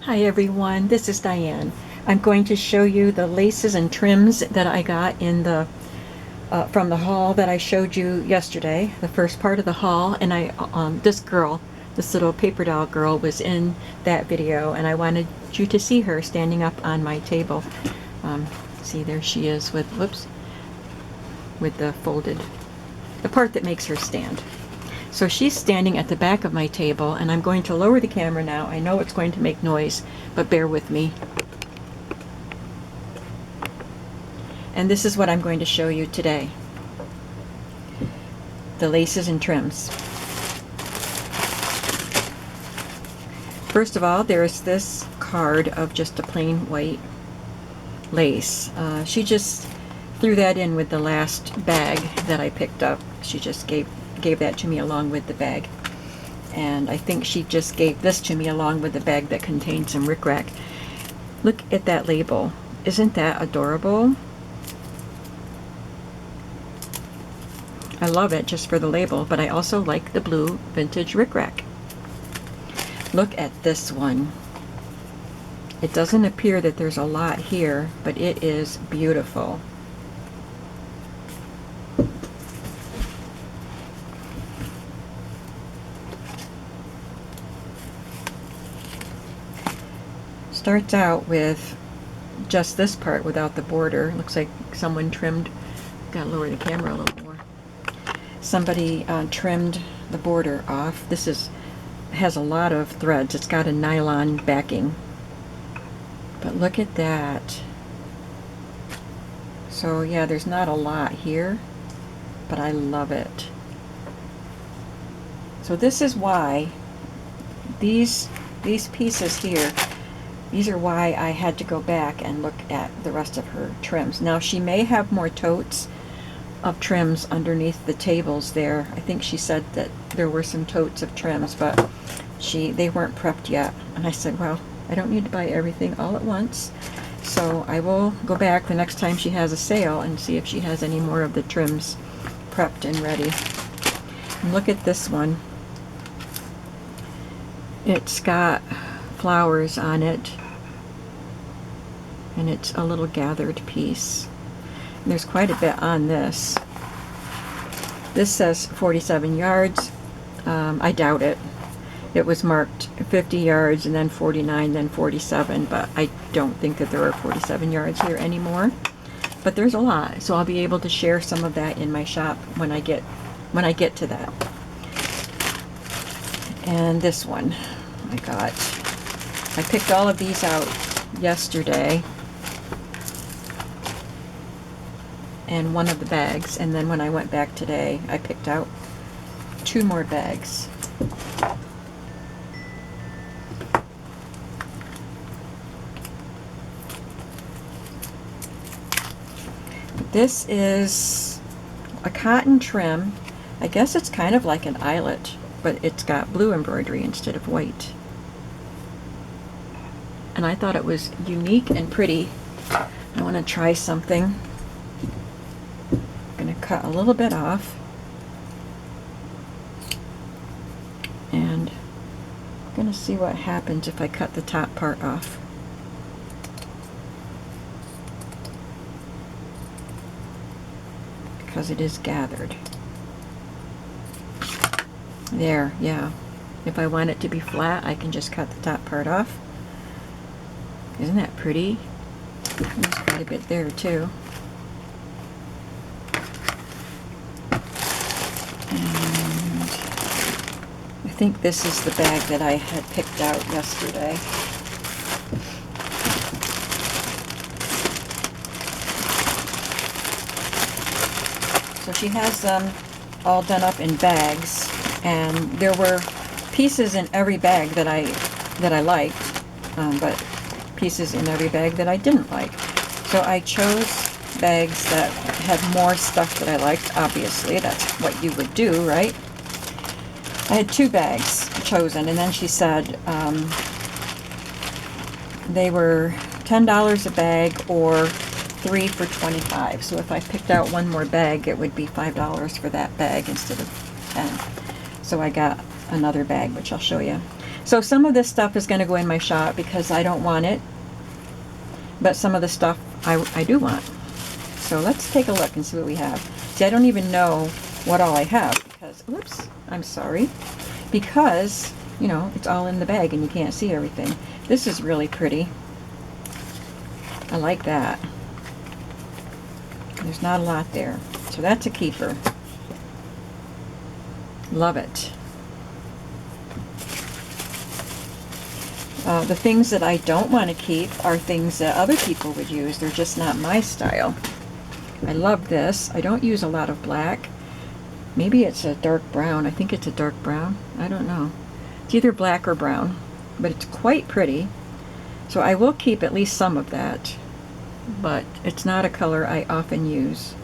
Hi everyone, this is Diane. I'm going to show you the laces and trims that I got in the from the haul that I showed you yesterday, the first part of the haul. And this little paper doll girl was in that video, and I wanted you to see her standing up on my table. See, there she is with, whoops, with the part that makes her stand. So she's standing at the back of my table, and I'm going to lower the camera now. I know it's going to make noise, but bear with me. And this is what I'm going to show you today. The laces and trims. First of all, there's this card of just a plain white lace. She just threw that in with the last bag that I picked up. She just gave that to me along with the bag. And I think she just gave this to me along with the bag that contained some rickrack. Look at that label. Isn't that adorable? I love it just for the label, but I also like the blue vintage rickrack. Look at this one. It doesn't appear that there's a lot here, but it is beautiful. Starts out with just this part without the border. Looks like someone trimmed, gotta lower the camera a little more. Somebody trimmed the border off. This has a lot of threads. It's got a nylon backing. But look at that. So yeah, there's not a lot here, but I love it. So this is why these pieces here, these are why I had to go back and look at the rest of her trims. Now she may have more totes of trims underneath the tables there. I think she said that there were some totes of trims, but they weren't prepped yet. And I said, well, I don't need to buy everything all at once. So I will go back the next time she has a sale and see if she has any more of the trims prepped and ready. And look at this one. It's got flowers on it, and it's a little gathered piece. And there's quite a bit on this. This says 47 yards. I doubt it. It was marked 50 yards and then 49, then 47, but I don't think that there are 47 yards here anymore. But there's a lot, so I'll be able to share some of that in my shop when I get to that. And this one I picked all of these out yesterday and one of the bags, and then when I went back today I picked out 2 more bags. This is a cotton trim. I guess it's kind of like an eyelet, but it's got blue embroidery instead of white. And I thought it was unique and pretty. I want to try something. I'm going to cut a little bit off. And I'm going to see what happens if I cut the top part off. Because it is gathered. There, yeah. If I want it to be flat, I can just cut the top part off. Isn't that pretty? There's quite a bit there too. And I think this is the bag that I had picked out yesterday. So she has them all done up in bags, and there were pieces in every bag that I liked, but pieces in every bag that I didn't like. So I chose bags that had more stuff that I liked. Obviously, that's what you would do, right? I had 2 bags chosen, and then she said they were $10 a bag or 3 for $25. So if I picked out one more bag, it would be $5 for that bag instead of 10. So I got another bag, which I'll show you. So some of this stuff is going to go in my shop because I don't want it, but some of the stuff I do want. So let's take a look and see what we have. See, I don't even know what all I have because, whoops, I'm sorry, because, you know, it's all in the bag and you can't see everything. This is really pretty. I like that. There's not a lot there. So that's a keeper. Love it. The things that I don't want to keep are things that other people would use. They're just not my style. I love this. I don't use a lot of black. Maybe it's a dark brown. I think it's a dark brown. I don't know. It's either black or brown, but it's quite pretty. So I will keep at least some of that, but it's not a color I often use.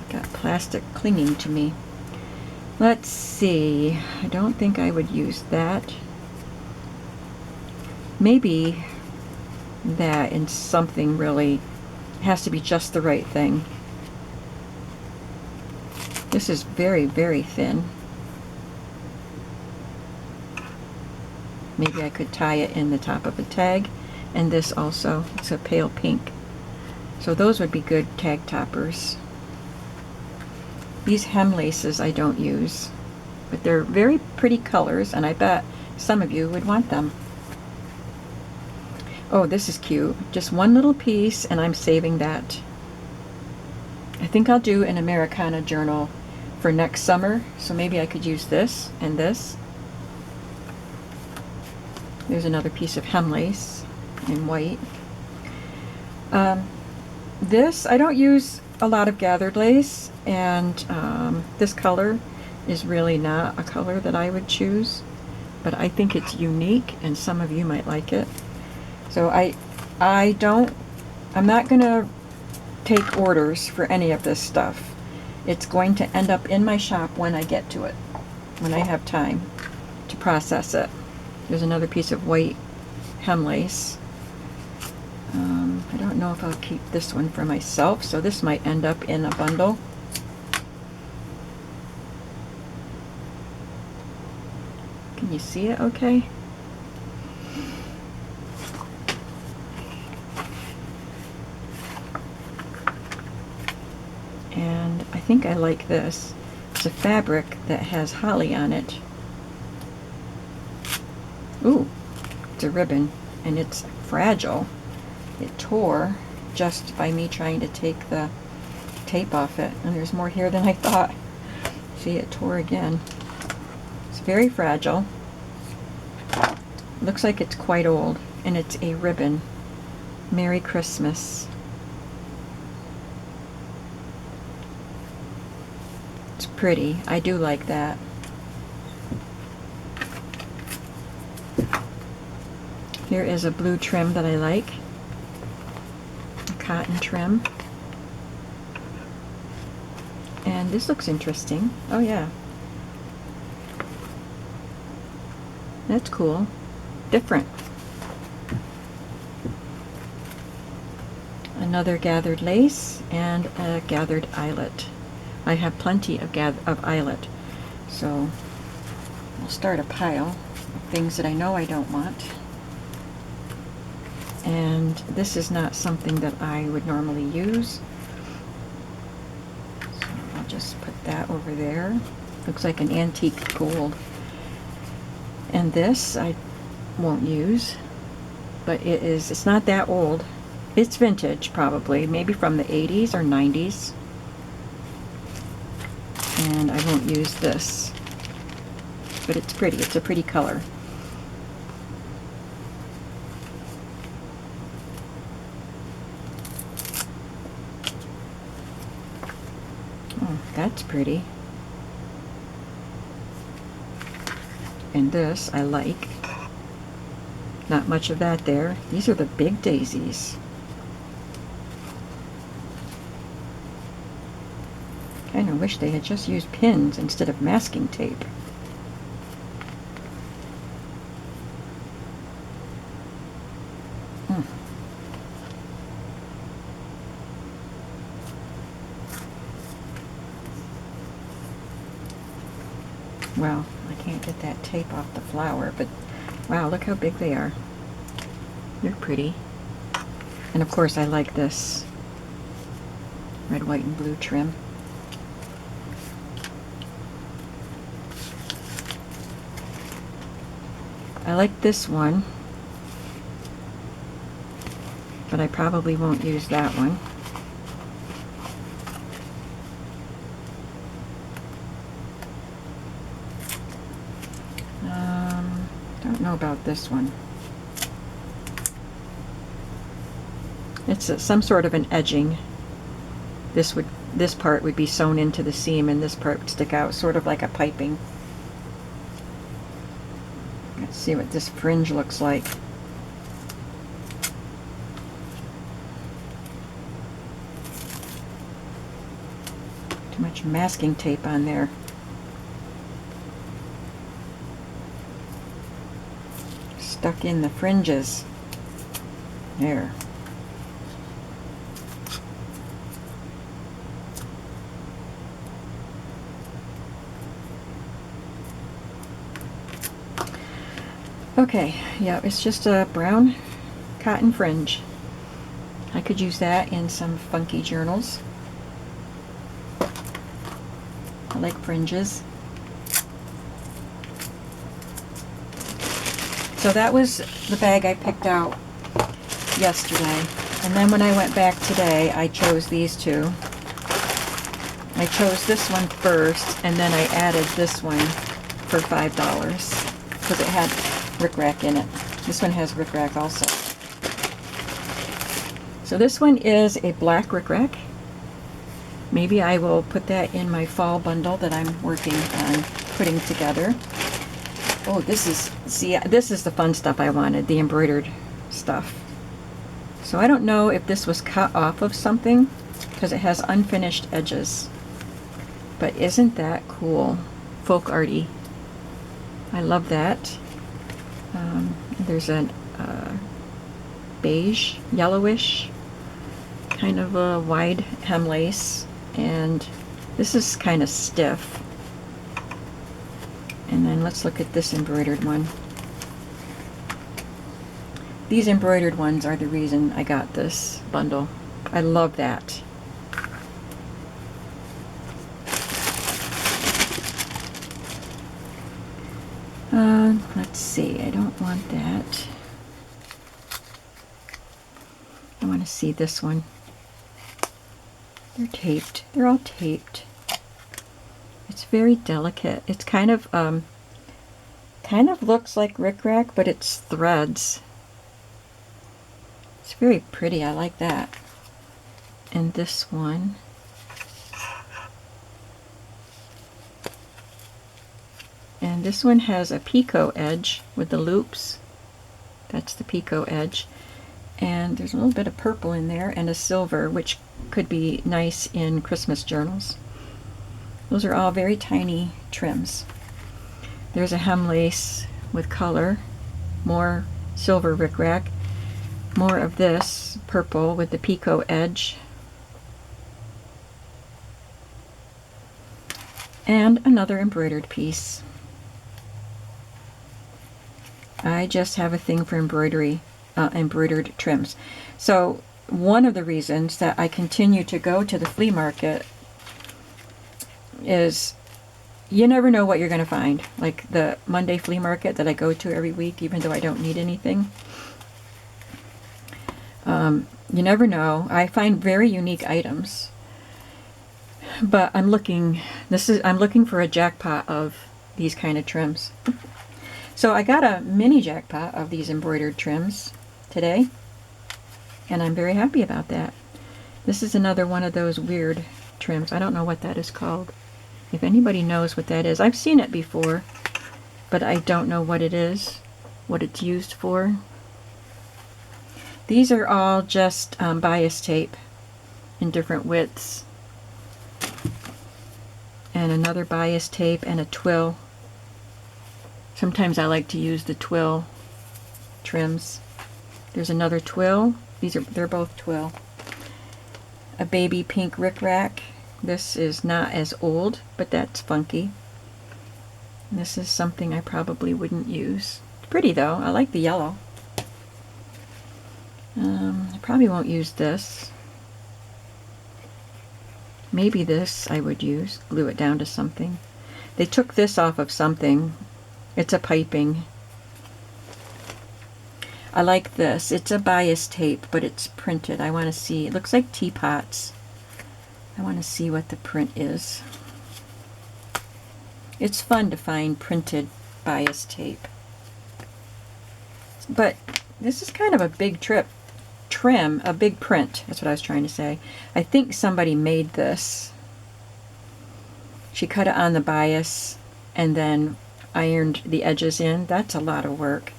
Got plastic clinging to me. Let's see. I don't think I would use that. Maybe that in something really has to be just the right thing. This is very, very thin. Maybe I could tie it in the top of a tag. And this also, it's a pale pink. So those would be good tag toppers. These hem laces I don't use, but they're very pretty colors, and I bet some of you would want them. Oh, this is cute. Just one little piece, and I'm saving that. I think I'll do an Americana journal for next summer, so maybe I could use this and this. There's another piece of hem lace in white. This, I don't use a lot of gathered lace, and this color is really not a color that I would choose, but I think it's unique and some of you might like it. So I'm not gonna take orders for any of this stuff. It's going to end up in my shop when I get to it, when I have time to process it. There's another piece of white hem lace. I don't know if I'll keep this one for myself, so this might end up in a bundle. Can you see it okay? And I think I like this. It's a fabric that has holly on it. Ooh, it's a ribbon, and it's fragile. It tore just by me trying to take the tape off it, and there's more here than I thought. See, it tore again. It's very fragile. Looks like it's quite old, and it's a ribbon. Merry Christmas. It's pretty. I do like that. Here is a blue trim that I like. A cotton trim. And this looks interesting. Oh yeah. That's cool. Different. Another gathered lace and a gathered eyelet. I have plenty of eyelet. So I'll start a pile of things that I know I don't want. And this is not something that I would normally use. So I'll just put that over there. Looks like an antique gold. And this I won't use, but it's not that old. It's vintage probably, maybe from the 80s or 90s. And I won't use this, but it's pretty. It's a pretty color. Oh, that's pretty. And this I like. Not much of that there. These are the big daisies. Kind of wish they had just used pins instead of masking tape. Well, I can't get that tape off the flower, but wow, look how big they are. They're pretty. And of course I like this red, white, and blue trim. I like this one, but I probably won't use that one. Don't know about this one. It's some sort of an edging. This part would be sewn into the seam, and this part would stick out, sort of like a piping. Let's see what this fringe looks like. Too much masking tape on there. Stuck in the fringes. There. Okay, yeah, it's just a brown cotton fringe. I could use that in some funky journals. I like fringes. So that was the bag I picked out yesterday. And then when I went back today, I chose these two. I chose this one first, and then I added this one for $5 because it had rickrack in it. This one has rickrack also. So this one is a black rickrack. Maybe I will put that in my fall bundle that I'm working on putting together. Oh, this is the fun stuff I wanted, the embroidered stuff. So I don't know if this was cut off of something because it has unfinished edges. But isn't that cool? Folk arty. I love that. There's a beige, yellowish, kind of a wide hem lace, and this is kind of stiff. And then let's look at this embroidered one. These embroidered ones are the reason I got this bundle. I love that. Let's see, I don't want that. I want to see this one. They're taped. They're all taped. It's very delicate. It's kind of looks like rickrack, but it's threads. It's very pretty. I like that. And this one. And this one has a picot edge with the loops. That's the picot edge. And there's a little bit of purple in there and a silver, which could be nice in Christmas journals. Those are all very tiny trims. There's a hem lace with color, more silver rickrack, more of this purple with the picot edge, and another embroidered piece. I just have a thing for embroidery, embroidered trims. So one of the reasons that I continue to go to the flea market is you never know what you're going to find. Like the Monday flea market that I go to every week, even though I don't need anything. You never know. I find very unique items. But I'm looking for a jackpot of these kind of trims. So I got a mini jackpot of these embroidered trims today, and I'm very happy about that. This is another one of those weird trims. I don't know what that is called. If anybody knows what that is, I've seen it before, but I don't know what it is, what it's used for. These are all just bias tape in different widths, and another bias tape and a twill. Sometimes I like to use the twill trims. There's another twill. They're both twill. A baby pink rickrack. This is not as old, but that's funky. This is something I probably wouldn't use. It's pretty though. I like the yellow. I probably won't use this. Maybe this I would use. Glue it down to something. They took this off of something. It's a piping. I like this. It's a bias tape, but it's printed. I want to see. It looks like teapots. I want to see what the print is. It's fun to find printed bias tape. But this is kind of a big trim, a big print. That's what I was trying to say. I think somebody made this. She cut it on the bias and then ironed the edges in. That's a lot of work.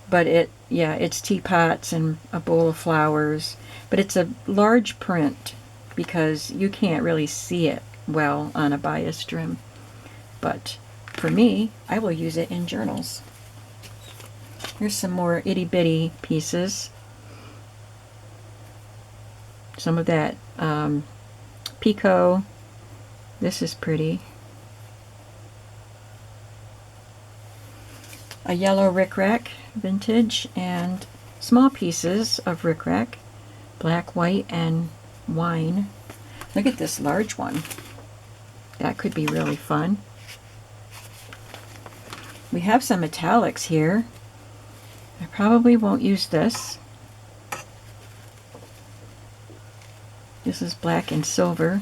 But it's teapots and a bowl of flowers. But it's a large print because you can't really see it well on a bias trim. But for me, I will use it in journals. Here's some more itty bitty pieces. Some of that Pico. This is pretty. A yellow rickrack, vintage, and small pieces of rickrack, black, white, and wine. Look at this large one. That could be really fun. We have some metallics here. I probably won't use this. This is black and silver.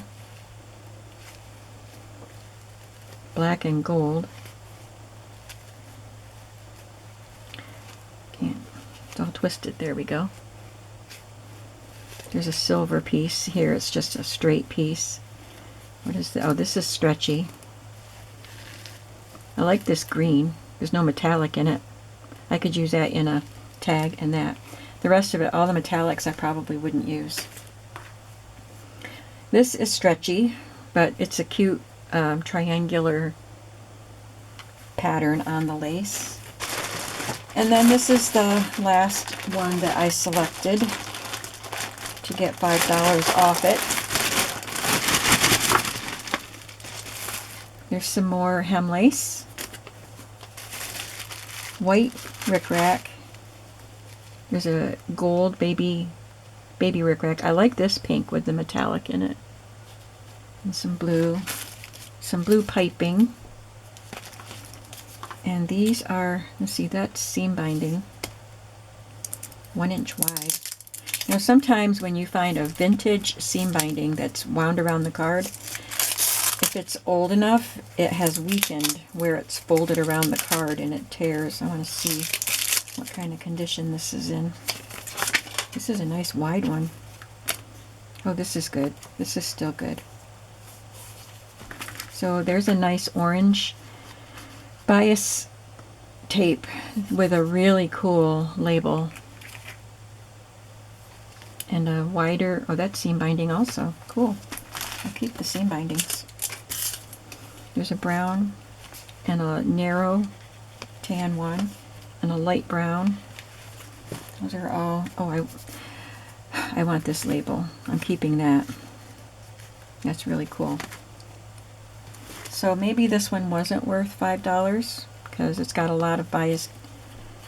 Black and gold. Can't, it's all twisted. There we go. There's a silver piece here. It's just a straight piece. What is that? Oh, this is stretchy. I like this green. There's no metallic in it. I could use that in a tag and that. The rest of it, all the metallics, I probably wouldn't use. This is stretchy, but it's a cute triangular pattern on the lace. And then this is the last one that I selected to get $5 off it. There's some more hem lace. White rickrack. There's a gold baby rickrack. I like this pink with the metallic in it. And some blue piping. And these are, let's see, that's seam binding. 1 inch wide. You know, sometimes when you find a vintage seam binding that's wound around the card, if it's old enough, it has weakened where it's folded around the card and it tears. I want to see what kind of condition this is in. This is a nice wide one. Oh, this is good. This is still good. So there's a nice orange bias tape with a really cool label. And a wider, oh, that's seam binding also. Cool. I'll keep the seam bindings. There's a brown and a narrow tan one and a light brown. Those are all, oh, I want this label. I'm keeping that. That's really cool. So maybe this one wasn't worth $5 because it's got a lot of bias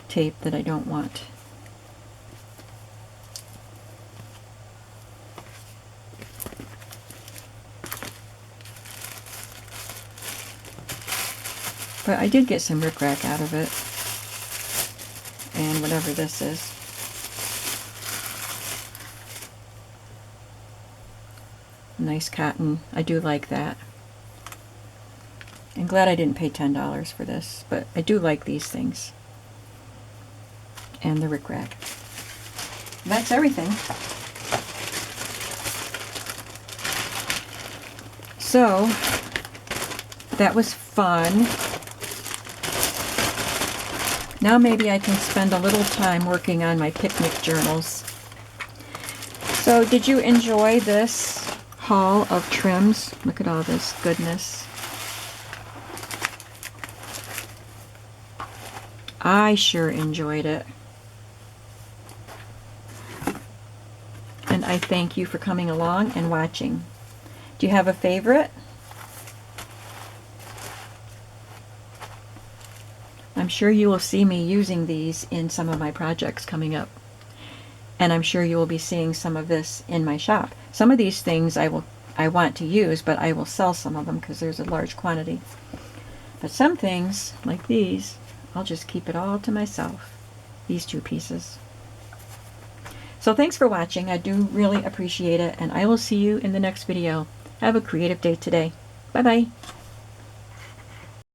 tape that I don't want. But I did get some rickrack out of it. And whatever this is. Nice cotton. I do like that. I'm glad I didn't pay $10 for this, but I do like these things. And the rickrack. That's everything. So, that was fun. Now maybe I can spend a little time working on my picnic journals. So, did you enjoy this haul of trims? Look at all this goodness. I sure enjoyed it. And I thank you for coming along and watching. Do you have a favorite? I'm sure you will see me using these in some of my projects coming up. And I'm sure you will be seeing some of this in my shop. Some of these things I want to use, but I will sell some of them because there's a large quantity. But some things, like these, I'll just keep it all to myself. These 2 pieces. So thanks for watching. I do really appreciate it, and I will see you in the next video. Have a creative day today. Bye-bye.